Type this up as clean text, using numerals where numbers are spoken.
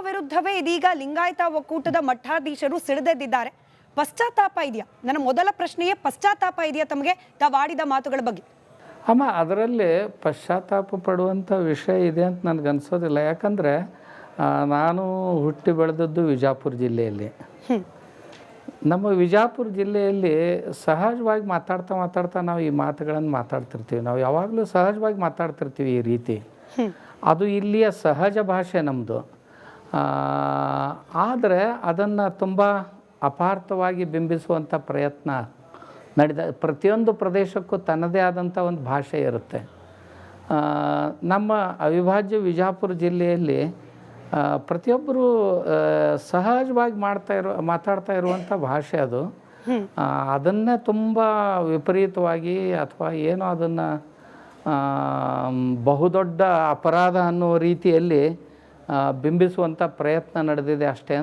ವಿರುದ್ಧವೇ ಇದೀಗ ಲಿಂಗಾಯತ ಒಕ್ಕೂಟದ ಮಠಾಧೀಶರು ಸಿಡಿದೆದ್ದಿದ್ದಾರೆ. ಪಶ್ಚಾತ್ತಾಪ ಇದೆಯಾ? ನನ್ನ ಮೊದಲ ಪ್ರಶ್ನೆಯೇ ಪಶ್ಚಾತ್ತಾಪ ಇದೆಯಾ ತಮಗೆ ತಾವಾಡಿದ ಮಾತುಗಳ ಬಗ್ಗೆ? ಅಮ್ಮ, ಅದರಲ್ಲಿ ಪಶ್ಚಾತ್ತಾಪ ಪಡುವಂಥ ವಿಷಯ ಇದೆ ಅಂತ ನನಗನ್ಸೋದಿಲ್ಲ. ಯಾಕಂದರೆ ನಾನು ಹುಟ್ಟಿ ಬೆಳೆದದ್ದು ವಿಜಾಪುರ ಜಿಲ್ಲೆಯಲ್ಲಿ. ನಮ್ಮ ವಿಜಾಪುರ ಜಿಲ್ಲೆಯಲ್ಲಿ ಸಹಜವಾಗಿ ಮಾತಾಡ್ತಾ ನಾವು ಈ ಮಾತುಗಳನ್ನು ಮಾತಾಡ್ತಿರ್ತೀವಿ. ನಾವು ಯಾವಾಗಲೂ ಸಹಜವಾಗಿ ಮಾತಾಡ್ತಿರ್ತೀವಿ ಈ ರೀತಿ. ಅದು ಇಲ್ಲಿಯ ಸಹಜ ಭಾಷೆ ನಮ್ಮದು. ಆದರೆ ಅದನ್ನು ತುಂಬ ಅಪಾರ್ಥವಾಗಿ ಬಿಂಬಿಸುವಂಥ ಪ್ರಯತ್ನ ಪ್ರತಿಯೊಂದು ಪ್ರದೇಶಕ್ಕೂ ತನ್ನದೇ ಆದಂಥ ಒಂದು ಭಾಷೆ ಇರುತ್ತೆ. ನಮ್ಮ ಅವಿಭಾಜ್ಯ ವಿಜಾಪುರ ಜಿಲ್ಲೆಯಲ್ಲಿ ಪ್ರತಿಯೊಬ್ಬರು ಸಹಜವಾಗಿ ಮಾತಾಡ್ತಾ ಇರುವಂಥ ಭಾಷೆ ಅದು. ಅದನ್ನೇ ತುಂಬ ವಿಪರೀತವಾಗಿ ಅಥವಾ ಏನೋ ಅದನ್ನು ಬಹುದೊಡ್ಡ ಅಪರಾಧ ಅನ್ನುವ ರೀತಿಯಲ್ಲಿ ಬಿಂಬಿಸುವಂಥ ಪ್ರಯತ್ನ ನಡೆದಿದೆ ಅಷ್ಟೇ.